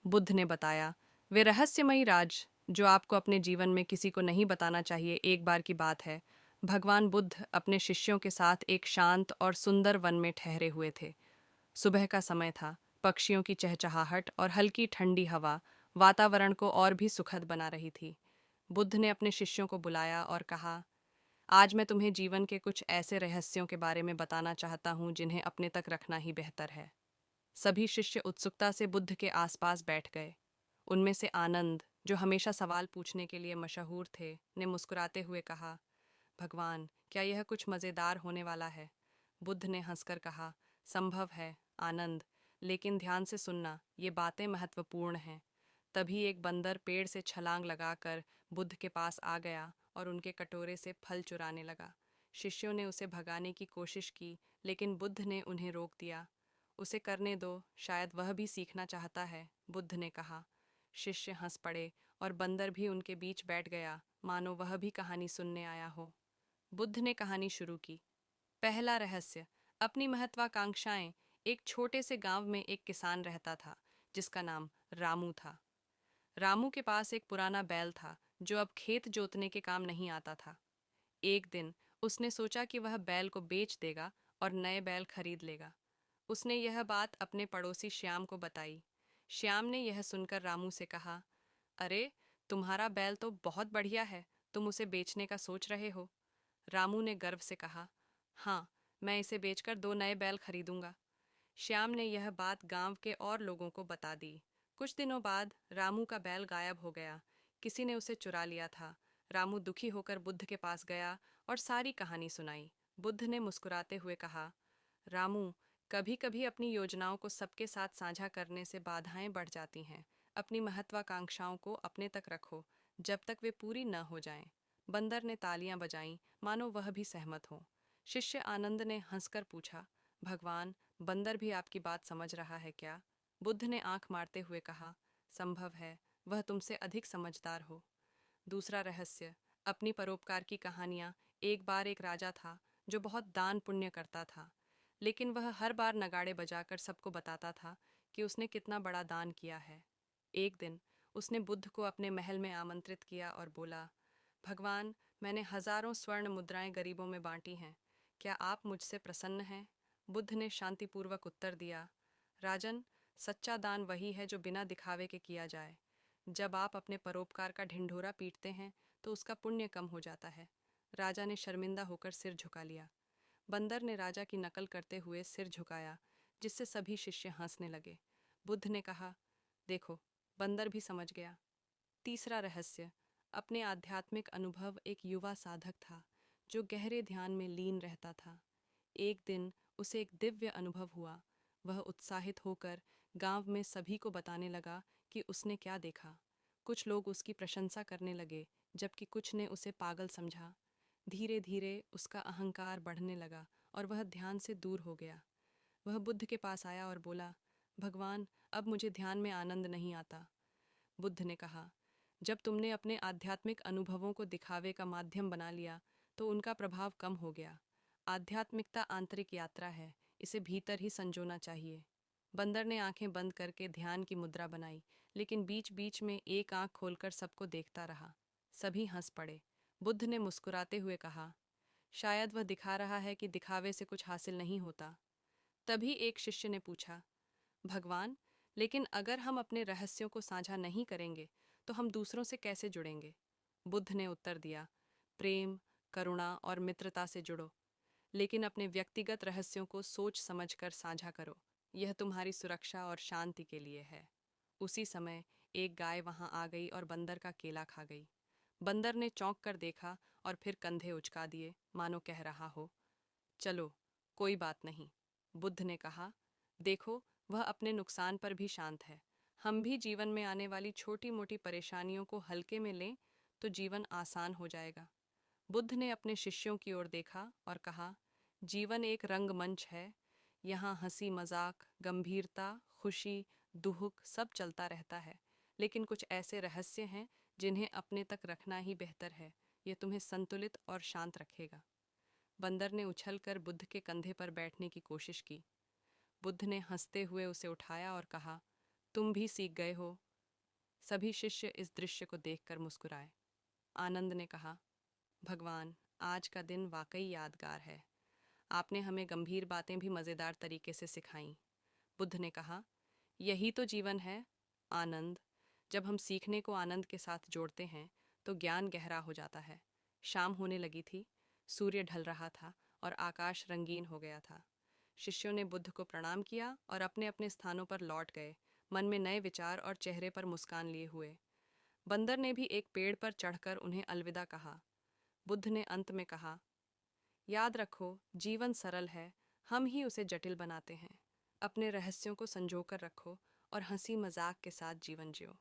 बुद्ध ने बताया, वे रहस्यमयी राज जो आपको अपने जीवन में किसी को नहीं बताना चाहिए, एक बार की बात है। भगवान बुद्ध अपने शिष्यों के साथ एक शांत और सुंदर वन में ठहरे हुए थे। सुबह का समय था। पक्षियों की चहचहाहट और हल्की ठंडी हवा वातावरण को और भी सुखद बना रही थी। बुद्ध ने अपने शिष्यों को बुलाया और कहा, आज मैं तुम्हें जीवन के कुछ ऐसे रहस्यों के बारे में बताना चाहता हूँ जिन्हें अपने तक रखना ही बेहतर है। सभी शिष्य उत्सुकता से बुद्ध के आसपास बैठ गए। उनमें से आनंद, जो हमेशा सवाल पूछने के लिए मशहूर थे, ने मुस्कुराते हुए कहा, भगवान, क्या यह कुछ मज़ेदार होने वाला है? बुद्ध ने हंसकर कहा, संभव है, आनंद, लेकिन ध्यान से सुनना, ये बातें महत्वपूर्ण हैं। तभी एक बंदर पेड़ से छलांग लगाकर बुद्ध के पास आ गया और उनके कटोरे से फल चुराने लगा। शिष्यों ने उसे भगाने की कोशिश की, लेकिन बुद्ध ने उन्हें रोक दिया। उसे करने दो, शायद वह भी सीखना चाहता है, बुद्ध ने कहा। शिष्य हंस पड़े और बंदर भी उनके बीच बैठ गया, मानो वह भी कहानी सुनने आया हो। बुद्ध ने कहानी शुरू की। पहला रहस्य, अपनी महत्वाकांक्षाएं। एक छोटे से गांव में एक किसान रहता था, जिसका नाम रामू था। रामू के पास एक पुराना बैल था, जो अब खेत जोतने के काम नहीं आता था। एक दिन उसने सोचा कि वह बैल को बेच देगा और नए बैल खरीद लेगा। उसने यह बात अपने पड़ोसी श्याम को बताई। श्याम ने यह सुनकर रामू से कहा, अरे, तुम्हारा बैल तो बहुत बढ़िया है, तुम उसे बेचने का सोच रहे हो? रामू ने गर्व से कहा, हाँ, मैं इसे बेचकर 2 नए बैल खरीदूंगा। श्याम ने यह बात गांव के और लोगों को बता दी। कुछ दिनों बाद रामू का बैल गायब हो गया। किसी ने उसे चुरा लिया था। रामू दुखी होकर बुद्ध के पास गया और सारी कहानी सुनाई। बुद्ध ने मुस्कुराते हुए कहा, रामू, कभी कभी अपनी योजनाओं को सबके साथ साझा करने से बाधाएं बढ़ जाती हैं। अपनी महत्वाकांक्षाओं को अपने तक रखो, जब तक वे पूरी न हो जाएं। बंदर ने तालियां बजाईं, मानो वह भी सहमत हो। शिष्य आनंद ने हंसकर पूछा, भगवान, बंदर भी आपकी बात समझ रहा है क्या? बुद्ध ने आंख मारते हुए कहा, संभव है, वह तुमसे अधिक समझदार हो। दूसरा रहस्य, अपनी परोपकार की कहानियाँ। एक बार एक राजा था, जो बहुत दान पुण्य करता था, लेकिन वह हर बार नगाड़े बजाकर सबको बताता था कि उसने कितना बड़ा दान किया है। एक दिन उसने बुद्ध को अपने महल में आमंत्रित किया और बोला, भगवान, मैंने हजारों स्वर्ण मुद्राएं गरीबों में बांटी हैं, क्या आप मुझसे प्रसन्न हैं? बुद्ध ने शांतिपूर्वक उत्तर दिया, राजन, सच्चा दान वही है जो बिना दिखावे के किया जाए। जब आप अपने परोपकार का ढिंढोरा पीटते हैं तो उसका पुण्य कम हो जाता है। राजा ने शर्मिंदा होकर सिर झुका लिया। बंदर ने राजा की नकल करते हुए सिर झुकाया, जिससे सभी शिष्य हंसने लगे। बुद्ध ने कहा, देखो, बंदर भी समझ गया। तीसरा रहस्य, अपने आध्यात्मिक अनुभव। एक युवा साधक था, जो गहरे ध्यान में लीन रहता था। एक दिन उसे एक दिव्य अनुभव हुआ। वह उत्साहित होकर गांव में सभी को बताने लगा कि उसने क्या देखा। कुछ लोग उसकी प्रशंसा करने लगे, जबकि कुछ ने उसे पागल समझा। धीरे धीरे उसका अहंकार बढ़ने लगा और वह ध्यान से दूर हो गया। वह बुद्ध के पास आया और बोला, भगवान, अब मुझे ध्यान में आनंद नहीं आता। बुद्ध ने कहा, जब तुमने अपने आध्यात्मिक अनुभवों को दिखावे का माध्यम बना लिया, तो उनका प्रभाव कम हो गया। आध्यात्मिकता आंतरिक यात्रा है, इसे भीतर ही संजोना चाहिए। बंदर ने आंखें बंद करके ध्यान की मुद्रा बनाई, लेकिन बीच बीच में एक आंख खोलकर सबको देखता रहा। सभी हंस पड़े। बुद्ध ने मुस्कुराते हुए कहा, शायद वह दिखा रहा है कि दिखावे से कुछ हासिल नहीं होता। तभी एक शिष्य ने पूछा, भगवान, लेकिन अगर हम अपने रहस्यों को साझा नहीं करेंगे तो हम दूसरों से कैसे जुड़ेंगे? बुद्ध ने उत्तर दिया, प्रेम, करुणा और मित्रता से जुड़ो, लेकिन अपने व्यक्तिगत रहस्यों को सोच समझकर साझा करो। यह तुम्हारी सुरक्षा और शांति के लिए है। उसी समय एक गाय वहां आ गई और बंदर का केला खा गई। बंदर ने चौंक कर देखा और फिर कंधे उचका दिए, मानो कह रहा हो, चलो, कोई बात नहीं। बुद्ध ने कहा, देखो, वह अपने नुकसान पर भी शांत है। हम भी जीवन में आने वाली छोटी मोटी परेशानियों को हल्के में लें तो जीवन आसान हो जाएगा। बुद्ध ने अपने शिष्यों की ओर देखा और कहा, जीवन एक रंगमंच है। यहाँ हंसी मजाक, गंभीरता, खुशी, दुख सब चलता रहता है, लेकिन कुछ ऐसे रहस्य हैं जिन्हें अपने तक रखना ही बेहतर है। ये तुम्हें संतुलित और शांत रखेगा। बंदर ने उछलकर बुद्ध के कंधे पर बैठने की कोशिश की। बुद्ध ने हंसते हुए उसे उठाया और कहा, तुम भी सीख गए हो। सभी शिष्य इस दृश्य को देखकर मुस्कुराए। आनंद ने कहा, भगवान, आज का दिन वाकई यादगार है। आपने हमें गंभीर बातें भी मज़ेदार तरीके से सिखाईं। बुद्ध ने कहा, यही तो जीवन है, आनंद। जब हम सीखने को आनंद के साथ जोड़ते हैं तो ज्ञान गहरा हो जाता है। शाम होने लगी थी, सूर्य ढल रहा था और आकाश रंगीन हो गया था। शिष्यों ने बुद्ध को प्रणाम किया और अपने अपने स्थानों पर लौट गए, मन में नए विचार और चेहरे पर मुस्कान लिए हुए। बंदर ने भी एक पेड़ पर चढ़कर उन्हें अलविदा कहा। बुद्ध ने अंत में कहा, याद रखो, जीवन सरल है, हम ही उसे जटिल बनाते हैं। अपने रहस्यों को संजोकर रखो और हंसी मजाक के साथ जीवन जियो।